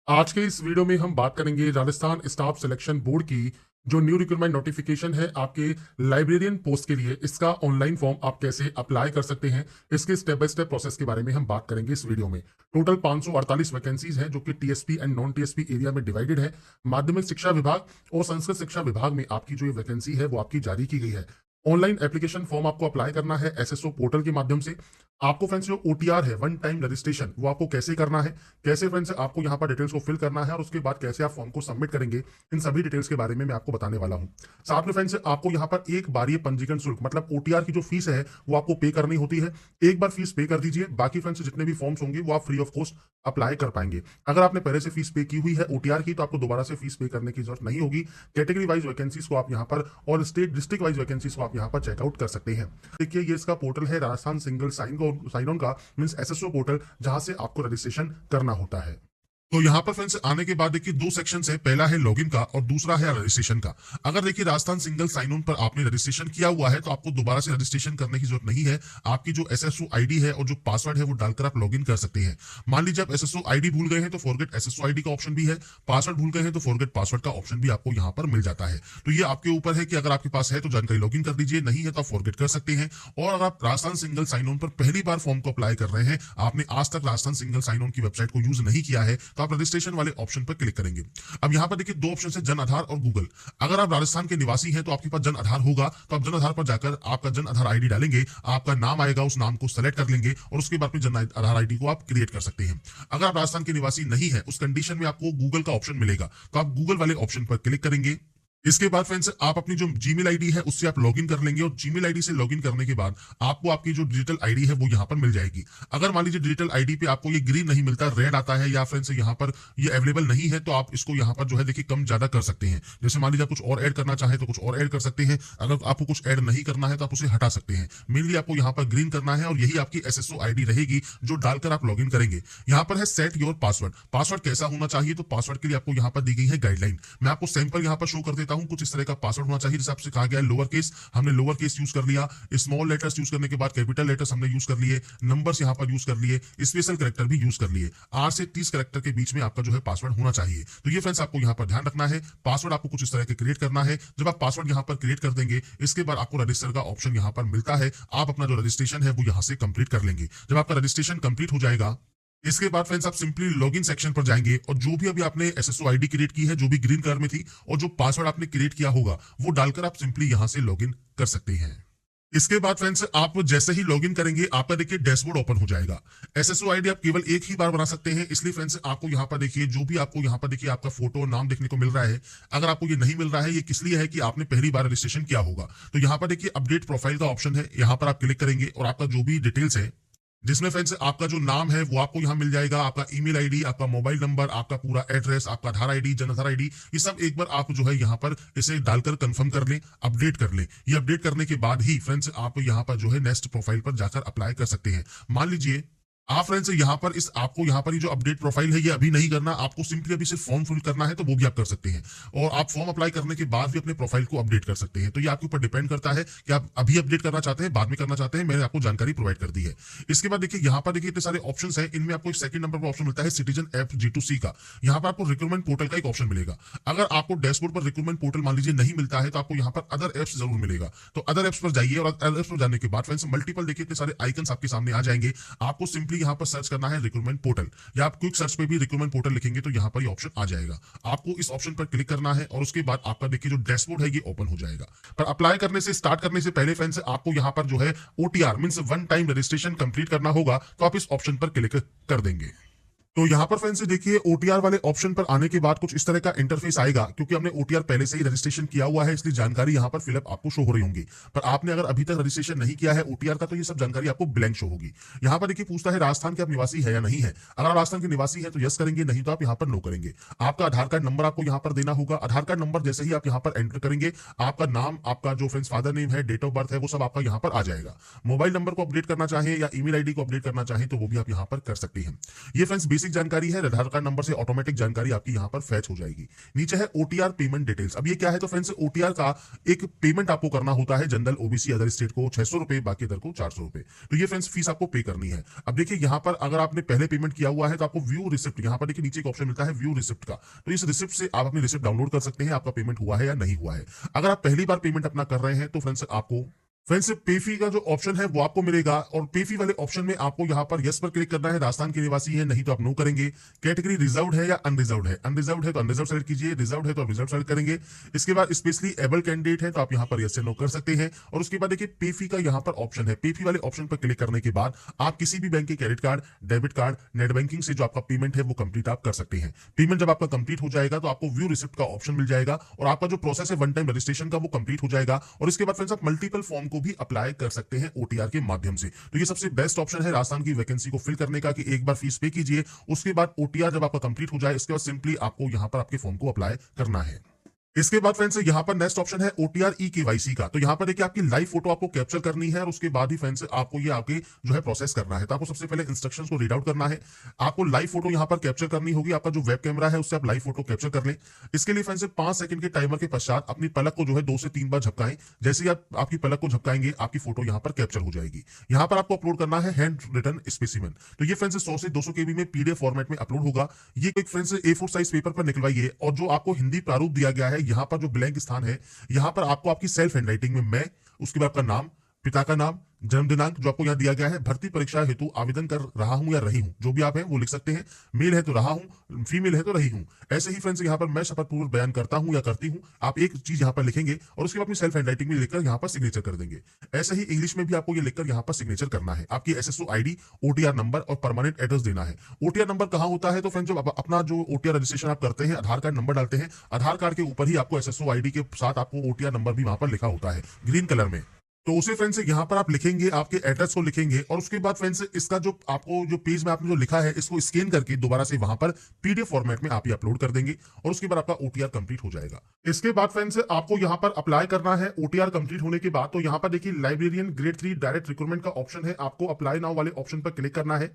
आज के इस वीडियो में हम बात करेंगे राजस्थान स्टाफ सिलेक्शन बोर्ड की जो न्यू रिक्रूटमेंट नोटिफिकेशन है आपके लाइब्रेरियन पोस्ट के लिए। इसका ऑनलाइन फॉर्म आप कैसे अप्लाई कर सकते हैं, इसके स्टेप बाय स्टेप प्रोसेस के बारे में हम बात करेंगे इस वीडियो में। टोटल 548 वैकेंसीज हैं जो कि TSP and non TSP area में डिवाइडेड है। माध्यमिक शिक्षा विभाग और संस्कृत शिक्षा विभाग में आपकी जो ये वैकेंसी है वो आपकी जारी की गई है। ऑनलाइन एप्लीकेशन फॉर्म आपको अप्लाई करना है एसएसओ पोर्टल के माध्यम से। आपको फ्रेंड्स जो ओटीआर है, वन टाइम रजिस्ट्रेशन, वो आपको कैसे करना है, कैसे फ्रेंड्स आपको यहाँ पर डिटेल्स को फिल करना है और उसके बाद कैसे आप फॉर्म को सबमिट करेंगे, इन सभी डिटेल्स के बारे में मैं आपको बताने वाला हूँ। साथ में फ्रेंड्स आपको यहाँ पर एक बार ये पंजीकरण शुल्क मतलब ओटीआर की जो फीस है वो आपको पे करनी होती है। एक बार फीस पे कर दीजिए, बाकी फ्रेंड्स जितने भी फॉर्म्स होंगे वो आप फ्री ऑफ कॉस्ट अप्लाई कर पाएंगे। अगर आपने पहले से फीस पे की हुई है ओटीआर की तो आपको दोबारा से फीस पे करने की जरूरत नहीं होगी। कैटेगरी वाइज वैकेंसीज को आप यहाँ पर और स्टेट डिस्ट्रिक्ट वाइज वैकेंसीज को आप यहाँ पर चेकआउट कर सकते हैं। देखिए ये इसका पोर्टल है राजस्थान सिंगल साइन ऑन का मींस एसएसओ पोर्टल, जहां से आपको रजिस्ट्रेशन करना होता है। तो यहाँ पर फ्रेंड्स आने के बाद देखिए दो सेक्शन है, पहला है लॉगिन का और दूसरा है रजिस्ट्रेशन का। अगर देखिए राजस्थान सिंगल साइन ऑन पर आपने रजिस्ट्रेशन किया हुआ है तो आपको दोबारा से रजिस्ट्रेशन करने की जरूरत नहीं है। आपकी जो एसएसओ आईडी है और जो पासवर्ड है वो डालकर आप लॉगिन कर सकते हैं। मान लीजिए आप एसएसओ आईडी भूल गए हैं तो फॉरगेट एसएसओ आईडी का ऑप्शन भी है, पासवर्ड भूल गए हैं तो फॉरगेट पासवर्ड का ऑप्शन भी आपको यहाँ पर मिल जाता है। तो ये आपके ऊपर है कि अगर आपके पास है तो जानकारी लॉगिन कर दीजिए, नहीं है तो आप फॉरगेट कर सकते हैं। और अगर आप राजस्थान सिंगल साइन ऑन पर पहली बार फॉर्म को अप्लाई कर रहे हैं, आपने आज तक राजस्थान सिंगल साइन ऑन की वेबसाइट को यूज नहीं किया है, तो आप रजिस्ट्रेशन वाले ऑप्शन पर क्लिक करेंगे। अब यहां पर देखिए दो ऑप्शन है, जन आधार और गूगल। अगर आप राजस्थान के निवासी हैं तो आपके पास जन आधार होगा, तो आप जन आधार पर जाकर आपका जन आधार आईडी डालेंगे, आपका नाम आएगा, उस नाम को सेलेक्ट कर लेंगे और उसके बाद में जन आधार आईडी को आप क्रिएट कर सकते हैं। अगर आप राजस्थान के निवासी नहीं है उस कंडीशन में आपको गूगल का ऑप्शन मिलेगा, तो आप गूगल वाले ऑप्शन पर क्लिक करेंगे। इसके बाद फ्रेंड्स आप अपनी जो जीमेल आईडी है उससे आप लॉगिन कर लेंगे और जीमेल आईडी से लॉगिन करने के बाद आपको आपकी जो डिजिटल आईडी है वो यहां पर मिल जाएगी। अगर मान लीजिए डिजिटल आईडी पे आपको ये ग्रीन नहीं मिलता, रेड आता है या फ्रेंड्स यहां पर ये अवेलेबल नहीं है, तो आप इसको यहां पर जो है देखिए कम ज्यादा कर सकते हैं। जैसे मान लीजिए आप कुछ और ऐड करना चाहे तो कुछ और ऐड कर सकते हैं, अगर आपको कुछ ऐड नहीं करना है तो आप उसे हटा सकते हैं। मेनली आपको यहाँ पर ग्रीन करना है और यही आपकी एसएसओ आईडी रहेगी जो डालकर आप लॉगिन करेंगे। यहाँ पर है सेट योर पासवर्ड। पासवर्ड कैसा होना चाहिए, तो पासवर्ड के लिए आपको यहाँ पर दी गई है गाइडलाइन। मैं आपको सैंपल यहाँ पर शो कर देता हूँ। कुछ इस तरह का पासवर्ड होना चाहिए, जैसे आपसे कहा गया है लोअर केस, हमने लोअर केस यूज कर लिया, स्मॉल लेटर्स यूज करने के बाद कैपिटल लेटर्स हमने यूज कर लिए, नंबर्स यहां पर यूज कर लिए, स्पेशल कैरेक्टर भी यूज कर लिए। 8 से 30 कैरेक्टर के बीच में आपका जो है पासवर्ड होना चाहिए। तो ये फ्रेंड्स आपको यहां पर ध्यान रखना है। पासवर्ड आपको कुछ इस तरह के क्रिएट करना है। जब आप पासवर्ड यहां पर क्रिएट कर देंगे, इसके बाद आपको रजिस्टर का ऑप्शन यहां पर मिलता है। आप अपना जो रजिस्ट्रेशन है वो यहां से कंप्लीट कर लेंगे। जब आपका रजिस्ट्रेशन कंप्लीट हो जाएगा, इसके बाद फ्रेंड्स आप सिंपली लॉगिन सेक्शन पर जाएंगे और जो भी अभी आपने एसएसओ आईडी क्रिएट की है, जो भी ग्रीन कलर में थी, और जो पासवर्ड आपने क्रिएट किया होगा वो डालकर आप सिंपली यहां से लॉगिन कर सकते हैं। इसके बाद फ्रेंड्स आप जैसे ही लॉगिन करेंगे आपका देखिए डैशबोर्ड ओपन हो जाएगा। एसएसओ आईडी आप केवल एक ही बार बना सकते हैं, इसलिए फ्रेंड्स आपको यहां पर देखिए जो भी आपको यहां पर देखिए आपका फोटो नाम देखने को मिल रहा है। अगर आपको ये नहीं मिल रहा है, ये किस लिए है कि आपने पहली बार रजिस्ट्रेशन किया होगा। तो यहां पर देखिए अपडेट प्रोफाइल का ऑप्शन है, यहां पर आप क्लिक करेंगे और आपका जो भी डिटेल्स है, जिसमें फ्रेंड्स आपका जो नाम है वो आपको यहां मिल जाएगा, आपका ईमेल आईडी, आपका मोबाइल नंबर, आपका पूरा एड्रेस, आपका आधार आईडी, जन आधार आईडी, ये सब एक बार आप जो है यहां पर इसे डालकर कंफर्म कर लें, अपडेट कर लें। ये अपडेट करने के बाद ही फ्रेंड्स आप यहां पर जो है नेक्स्ट प्रोफाइल पर जाकर अप्लाई कर सकते हैं। मान लीजिए आप फ्रेंड्स यहाँ पर इस आपको यहाँ पर ये जो अपडेट प्रोफाइल है ये अभी नहीं करना, आपको सिंपली अभी सिर्फ फॉर्म फिल करना है, तो वो भी आप कर सकते हैं। और आप फॉर्म अप्लाई करने के बाद भी अपने प्रोफाइल को अपडेट कर सकते हैं। तो ये आपके ऊपर डिपेंड करता है कि आप अभी अपडेट करना चाहते हैं, बाद में करना चाहते हैं। मैंने आपको जानकारी प्रोवाइड कर दी है। इसके बाद देखिए यहाँ पर देखिए इतने सारे ऑप्शन है, इनमें आपको एक सेकंड नंबर पर ऑप्शन मिलता है सिटीजन ऐप G2C का। यहाँ पर आपको रिक्रूटमेंट पोर्टल का एक ऑप्शन मिलेगा। अगर आपको डैशबोर्ड पर रिक्रूटमेंट पोर्टल मान लीजिए नहीं मिलता है, तो आपको यहाँ पर अदर एप्स जरूर मिलेगा। तो अदर एप्स पर जाइए और अदर एप्स पर जाने के बाद फ्रेंड्स मल्टीपल देखिए इतने सारे आइकन्स आपके सामने आ जाएंगे। आपको सिंपली यहाँ पर सर्च करना है रिक्रूटमेंट पोर्टल, या आप क्विक सर्च पे भी रिक्रूटमेंट पोर्टल लिखेंगे तो यहां पर ये ऑप्शन आ जाएगा। आपको इस ऑप्शन पर क्लिक करना है और उसके बाद आपका देखिए जो डैशबोर्ड है ये ओपन हो जाएगा। पर अप्लाई करने से स्टार्ट करने से पहले फ्रेंड्स आपको यहां पर जो है OTR means one time registration complete करना होगा, तो आप इस ऑप्शन पर क्लिक कर देंगे। तो यहां पर फ्रेंड्स देखिए ओटीआर वाले ऑप्शन पर आने के बाद कुछ इस तरह का इंटरफेस आएगा। क्योंकि हमने ओटीआर पहले से ही रजिस्ट्रेशन किया हुआ है, इसलिए जानकारी यहां पर फिलअप आपको शो हो रही होंगी। पर आपने अगर अभी तक रजिस्ट्रेशन नहीं किया है ओटीआर का, तो ये सब जानकारी आपको ब्लैंक शो होगी। यहां पर देखिए पूछता है राजस्थान के आप निवासी है या नहीं है। अगर आप राजस्थान के निवासी है तो यस करेंगे, नहीं तो आप यहां पर नो करेंगे। आपका आधार कार्ड नंबर आपको यहां पर देना होगा। आधार कार्ड नंबर जैसे ही आप यहां पर एंटर करेंगे, आपका नाम, आपका जो फ्रेंड्स फादर नेम है, डेट ऑफ बर्थ है, वो सब आपका यहां पर आ जाएगा। मोबाइल नंबर को अपडेट करना चाहे या ईमेल आईडी को अपडेट करना चाहे तो वो भी आप यहां पर कर सकते हैं। ये फ्रेंड्स बेसिक जानकारी है, आधार कार्ड नंबर से ऑटोमेटिक जानकारी आपकी यहाँ पर फैच हो जाएगी। नीचे है ओटीआर पेमेंट डिटेल्स। अब ये क्या है, तो फ्रेंड्स ओटीआर का एक पेमेंट आपको करना होता है, जनरल ओबीसी अदर स्टेट को 600 रुपए, बाकी अदर को 400 रुपए। तो ये फ्रेंड्स फीस आपको पे करनी है। अब देखिए यहाँ पर अगर आपने पहले पेमेंट किया हुआ है तो आपको व्यू रिसिप्ट, यहाँ पर देखिए नीचे एक ऑप्शन मिलता है व्यू रिसिप्ट का, तो इस रिसिप्ट से आप अपनी रिसिप्ट डाउनलोड कर सकते हैं, आपका पेमेंट हुआ है या नहीं हुआ है। अगर आप पहली बार पेमेंट अपना कर रहे हैं तो फ्रेंड्स पे फी का जो ऑप्शन है वो आपको मिलेगा, और पे फी वाले ऑप्शन में आपको यहाँ पर यस पर क्लिक करना है, राजस्थान के निवासी है, नहीं तो आप नो करेंगे। कैटेगरी रिजर्व्ड है या अनरिजर्व्ड है, अनरिजर्व्ड है तो अनरिजर्व सेलेक्ट कीजिए, रिजर्व्ड है तो आप रिजर्व सेलेक्ट करेंगे। इसके बाद स्पेशली एबल कैंडिडेट है तो आप यहाँ पर यस से नो कर सकते हैं। और उसके बाद देखिए पे फी का यहाँ पर ऑप्शन है, पे फी वाले ऑप्शन पर क्लिक करने के बाद आप किसी भी बैंक के credit card, debit card, net banking से जो आपका पेमेंट है वो कंप्लीट आप कर सकते हैं। पेमेंट जब आपका कंप्लीट हो जाएगा तो आपको व्यू रिसिप्ट का ऑप्शन मिल जाएगा, और आपका जो प्रोसेस है वन टाइम रजिस्ट्रेशन का वो कंप्लीट हो जाएगा। और इसके बाद फ्रेंड्स आप मल्टीपल फॉर्म को भी अप्लाई कर सकते हैं ओटीआर के माध्यम से। तो ये सबसे बेस्ट ऑप्शन है राजस्थान की वैकेंसी को फिल करने का, कि एक बार फीस पे कीजिए, उसके बाद ओटीआर जब आपका कंप्लीट हो जाए इसके बाद सिंपली आपको यहां पर आपके फॉर्म को अप्लाई करना है। इसके बाद फ्रेंड्स यहाँ पर नेक्स्ट ऑप्शन है ओटीआर ई केवाईसी का। तो यहाँ पर देखिए आपकी लाइव फोटो आपको कैप्चर करनी है, और उसके बाद ही फ्रेंड्स आपको ये आगे जो है प्रोसेस करना है। तो आपको सबसे पहले इंस्ट्रक्शंस को रीड आउट करना है, आपको लाइव फोटो यहाँ पर कैप्चर करनी होगी, आपका जो वेब कैमरा है उससे आप लाइव फोटो कैप्चर कर लें। इसके लिए फ्रेंड्स 5 सेकंड के टाइमर के पश्चात अपनी पलक को जो है 2 से 3 बार झपकाएं। जैसे ही आप आपकी पलक को झपकाएंगे आपकी फोटो यहाँ पर कैप्चर हो जाएगी। यहाँ पर आपको अपलोड करना है हैंड रिटन स्पेसिमेन। तो ये फ्रेंड्स 100 से 200 केबी में पीडीएफ फॉर्मेट में अपलोड होगा। ये एक फ्रेंड्स A4 साइज पेपर पर निकलवाइए, और जो आपको हिंदी प्रारूप दिया गया है यहाँ पर जो ब्लैंक स्थान है, यहां पर आपको आपकी सेल्फ हैंडराइटिंग में मैं, उसके बाद आपका नाम, पिता का नाम, जन्म दिनांक जो आपको यहां दिया गया है, भर्ती परीक्षा हेतु आवेदन कर रहा हूं या रही हूं, जो भी आप हैं वो लिख सकते हैं। मेल है तो रहा हूं, फीमेल है तो रही हूं। ऐसे ही फ्रेंड्स यहां पर मैं शपथ पूर्वक बयान करता हूं या करती हूं, आप एक चीज यहां पर लिखेंगे और उसके बाद अपनी सेल्फ हैंडराइटिंग में लिखकर यहां पर सिग्नेचर कर देंगे। ऐसे ही इंग्लिश में भी आपको ये लिखकर यहां पर सिग्नेचर करना है। आपकी एसएसओ आईडी, ओटीआर नंबर और परमानेंट एड्रेस देना है। ओटीआर नंबर कहां होता है, तो फ्रेंड्स जब अपना जो ओटीआर रजिस्ट्रेशन आप करते हैं, आधार कार्ड नंबर डालते हैं, आधार कार्ड के ऊपर ही आपको एसएसओ आईडी के साथ आपको ओटीआर नंबर भी वहां पर लिखा होता है ग्रीन कलर में। तो उसे फ्रेंड्स यहाँ पर आप लिखेंगे, आपके एड्रेस को लिखेंगे, और उसके बाद फ्रेंड्स इसका जो आपको जो पेज में आपने जो लिखा है इसको स्कैन करके दोबारा से वहां पर पीडीएफ फॉर्मेट में आप ये अपलोड कर देंगे, और उसके बाद आपका ओटीआर कंप्लीट हो जाएगा। इसके बाद फ्रेंड्स आपको यहाँ पर अप्लाई करना है ओटीआर कंप्लीट होने के बाद। तो यहाँ पर देखिए लाइब्रेरियन ग्रेड 3 डायरेक्ट रिक्रूटमेंट का ऑप्शन है, आपको अप्लाई नाउ वाले ऑप्शन पर क्लिक करना है।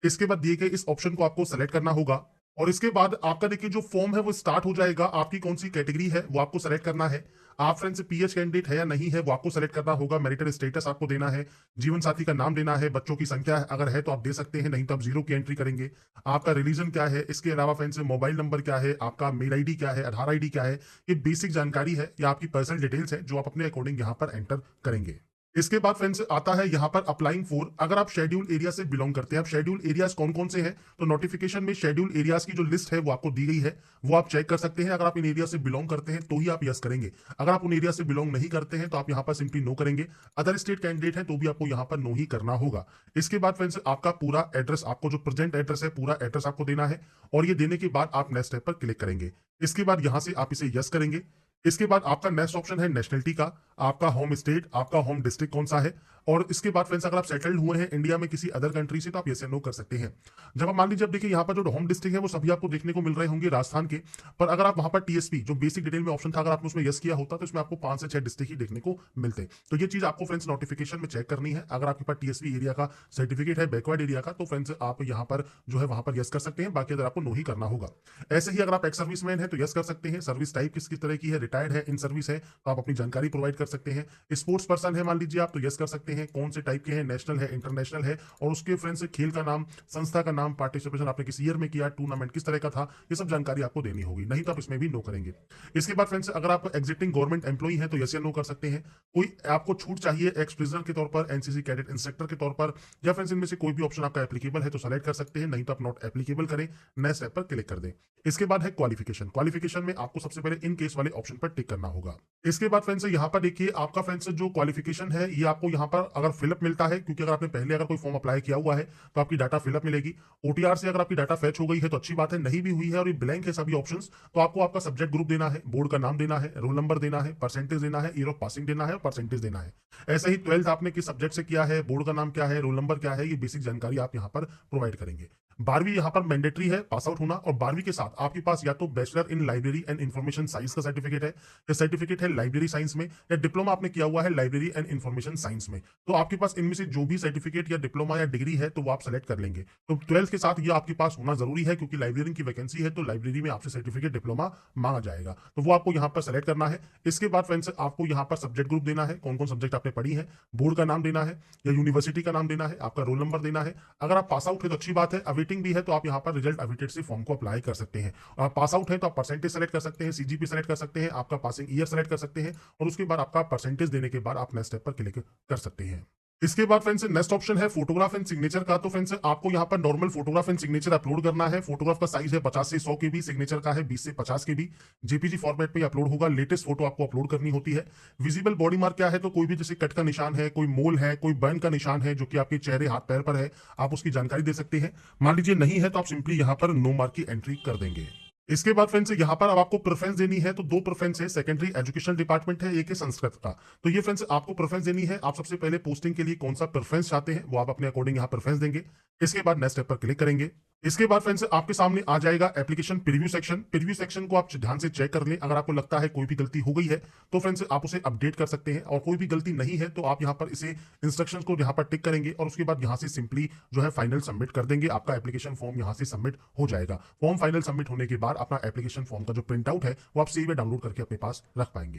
इसके बाद दिए गए इस ऑप्शन को आपको सेलेक्ट करना होगा, और इसके बाद आपका देखिए जो फॉर्म है वो स्टार्ट हो जाएगा। आपकी कौन सी कैटेगरी है वो आपको सेलेक्ट करना है। आप फ्रेंड्स पीएच कैंडिडेट है या नहीं है वो आपको सेलेक्ट करना होगा। मैरिटल स्टेटस आपको देना है, जीवन साथी का नाम देना है, बच्चों की संख्या अगर है तो आप दे सकते हैं, नहीं तो आप 0 की एंट्री करेंगे। आपका रिलीजन क्या है, इसके अलावा फ्रेंड्स मोबाइल नंबर क्या है, आपका मेल आईडी क्या है, आधार आईडी क्या है, ये बेसिक जानकारी है या आपकी पर्सनल डिटेल्स है जो आप अपने अकॉर्डिंग यहाँ पर एंटर करेंगे। इसके बाद फ्रेंड्स आता है यहाँ पर अप्लाइंग फॉर, अगर आप शेड्यूल एरिया से बिलोंग करते हैं। आप शेड्यूल एरियाज कौन कौन से हैं, तो नोटिफिकेशन में शेड्यूल एरियाज की जो लिस्ट है वो आपको दी गई है, वो आप चेक कर सकते हैं। अगर आप इन एरिया से बिलोंग करते हैं तो ही आप यस करेंगे, अगर आप उन एरिया से बिलोंग नहीं करते हैं तो आप यहाँ पर सिंपली नो करेंगे। अदर स्टेट कैंडिडेट है तो भी आपको यहाँ पर नो ही करना होगा। इसके बाद फ्रेंड्स आपका पूरा एड्रेस, आपको जो प्रेजेंट एड्रेस है पूरा एड्रेस आपको देना है, और ये देने के बाद आप नेक्स्ट स्टेप पर क्लिक करेंगे। इसके बाद यहां से आप इसे यस करेंगे। इसके बाद आपका नेक्स्ट ऑप्शन है नेशनलिटी का, आपका होम स्टेट, आपका होम डिस्ट्रिक्ट कौन सा है, और इसके बाद फ्रेंड्स अगर आप सेटल्ड हुए हैं इंडिया में किसी अदर कंट्री से तो आप यस या नो कर सकते हैं। जब आप मान लीजिए, अब देखिए यहाँ पर जो होम डिस्ट्रिक्ट है वो सभी आपको देखने को मिल रहे होंगे राजस्थान के, पर अगर आप वहां पर टीएसपी जो बेसिक डिटेल में ऑप्शन था अगर आपने उसमें यस किया होता तो इसमें आपको 5 से 6 डिस्ट्रिक्ट ही देखने को मिलते। तो ये चीज आपको फ्रेंड्स नोटिफिकेशन में चेक करनी है। अगर आपके पास टीएसपी एरिया का सर्टिफिकेट है, बैकवर्ड एरिया का, तो फ्रेंड्स आप यहाँ पर जो है वहां पर यस कर सकते हैं, बाकी अगर आपको नो ही करना होगा। ऐसे ही अगर आप एक्स सर्विसमैन है तो यस कर सकते हैं। सर्विस टाइप किस तरह की है, रिटायर्ड है, इन सर्विस है, तो आप अपनी जानकारी प्रोवाइड कर सकते हैं। स्पोर्ट्स पर्सन है मान लीजिए आप, तो यस कर सकते हैं। कौन से टाइप के हैं, नेशनल है, इंटरनेशनल है, और उसके फ्रेंड्स खेल का नाम, संस्था का नाम, पार्टिसिपेशन आपने किस ईयर में किया, टूर्नामेंट किस तरह का था, ये सब जानकारी आपको देनी होगी, नहीं तो आप इसमें भी नो करेंगे। इसके बाद फ्रेंड्स अगर आप एग्जिस्टिंग गवर्नमेंट एम्प्लॉई है तो यस या नो कर सकते हैं। कोई आपको छूट चाहिए एक्स प्रिजनर के तौर पर, एनसीसी कैडेट इंस्ट्रक्टर के तौर पर, या फ्रेंड्स इनमें से कोई भी ऑप्शन आपका एप्लीकेबल है तो सेलेक्ट कर सकते हैं, नहीं तो आप नॉट एप्लीकेबल करें, नेक्स्ट स्टेप पर क्लिक कर दें। इसके बाद है क्वालिफिकेशन। क्वालिफिकेशन में आपको सबसे पहले इन केस वाले ऑप्शन पर टिक करना होगा। इसके बाद फ्रेंड्स यहाँ पर देखिए आपका फ्रेंड्स जो क्वालिफिकेशन है ये आपको यहाँ पर अगर फिलअप मिलता है, क्योंकि अगर आपने पहले अगर कोई फॉर्म अप्लाई किया हुआ है तो आपकी डाटा फिलअप मिलेगी। ओटीआर से अगर आपकी डाटा फैच हो गई है तो अच्छी बात है, नहीं भी हुई है और ये ब्लैंक है सभी ऑप्शंस, तो आपको आपका सब्जेक्ट ग्रुप देना है, बोर्ड का नाम देना है, रोल नंबर देना है, परसेंटेज देना है, ईयर ऑफ पासिंग देना है और परसेंटेज देना है। ऐसे ही 12th आपने किस सब्जेक्ट से किया है, बोर्ड का नाम क्या है, रोल नंबर क्या है, ये बेसिक जानकारी आप यहाँ पर प्रोवाइड करेंगे। 12वीं यहाँ पर मैंडेटरी है पास आउट होना, और 12वीं के साथ आपके पास या तो bachelor in library and information science का सर्टिफिकेट है, या सर्टिफिकेट है लाइब्रेरी साइंस में, या डिप्लोमा आपने किया हुआ है लाइब्रेरी एंड इंफॉर्मेशन साइंस में। तो आपके पास इनमें से जो भी सर्टिफिकेट या डिप्लोमा या डिग्री है तो वो आप सेलेक्ट कर लेंगे। तो 12th के साथ ये आपके पास होना जरूरी है, क्योंकि लाइब्रेरी की वैकेंसी है तो लाइब्रेरी में आपसे सर्टिफिकेट डिप्लोमा मांगा जाएगा, तो वो आपको यहाँ पर सेलेक्ट करना है। इसके बाद फ्रेंड्स आपको यहाँ पर सब्जेक्ट ग्रुप देना है, कौन कौन सब्जेक्ट आपने पढ़ी है, बोर्ड का नाम देना है या यूनिवर्सिटी का नाम देना है, आपका रोल नंबर देना है। अगर आप पास आउट है तो अच्छी बात है, अवेटिंग भी है तो आप यहाँ पर रिजल्ट अवेटेड से फॉर्म को अप्लाई कर सकते हैं। और आप पास आउट है तो आप परसेंटेज सेलेक्ट कर सकते हैं, सीजीपी सेलेक्ट कर सकते हैं, आपका पासिंग ईयर सेलेक्ट कर सकते हैं, और उसके बाद आपका परसेंटेज देने के बाद आप नेक्स्ट स्टेप पर क्लिक कर सकते हैं। इसके बाद फ्रेंड्स नेक्स्ट ऑप्शन है फोटोग्राफ एंड सिग्नेचर का। तो फ्रेंड्स आपको यहाँ पर normal photograph and signature upload करना है। फोटोग्राफ का साइज है 50 से 100 केबी, सिग्नेचर का है 20 से 50 केबी। जेपीजी फॉर्मेट पे अपलोड होगा, लेटेस्ट फोटो आपको अपलोड करनी होती है। विजिबल बॉडी मार्क क्या है, तो कोई भी जैसे कट का निशान है, कोई मोल है, कोई बर्न का निशान है जो कि आपके चेहरे हाथ पैर पर है, आप उसकी जानकारी दे सकते हैं। मान लीजिए नहीं है तो आप सिंपली यहाँ पर नो मार्क की एंट्री कर देंगे। इसके बाद फ्रेंड्स यहाँ पर अब आपको प्रेफरेंस देनी है, तो 2 प्रेफरेंस है, सेकेंडरी एजुकेशन डिपार्टमेंट है, एक है संस्कृत का। तो ये फ्रेंड्स आपको प्रेफरेंस देनी है। आप सबसे पहले पोस्टिंग के लिए कौन सा प्रेफरेंस चाहते हैं वो आप अपने अकॉर्डिंग यहाँ प्रेफरेंस देंगे। इसके बाद नेक्स्ट स्टेप पर क्लिक करेंगे। इसके बाद फ्रेंड्स आपके सामने आ जाएगा application preview section. Preview section को आप ध्यान से चेक कर लें, अगर आपको लगता है कोई भी गलती हो गई है तो फ्रेंड्स आप उसे अपडेट कर सकते हैं, और कोई भी गलती नहीं है तो आप यहाँ पर इसे इंस्ट्रक्शंस को यहाँ पर टिक करेंगे, और उसके बाद यहाँ से सिंपली जो है फाइनल सबमिट कर देंगे। आपका एप्लीकेशन फॉर्म यहाँ से सबमिट हो जाएगा। फॉर्म फाइनल सबमिट होने के बाद अपना एप्लीकेशन फॉर्म का जो प्रिंट आउट है वो आप सेव या डाउनलोड करके अपने पास रख पाएंगे।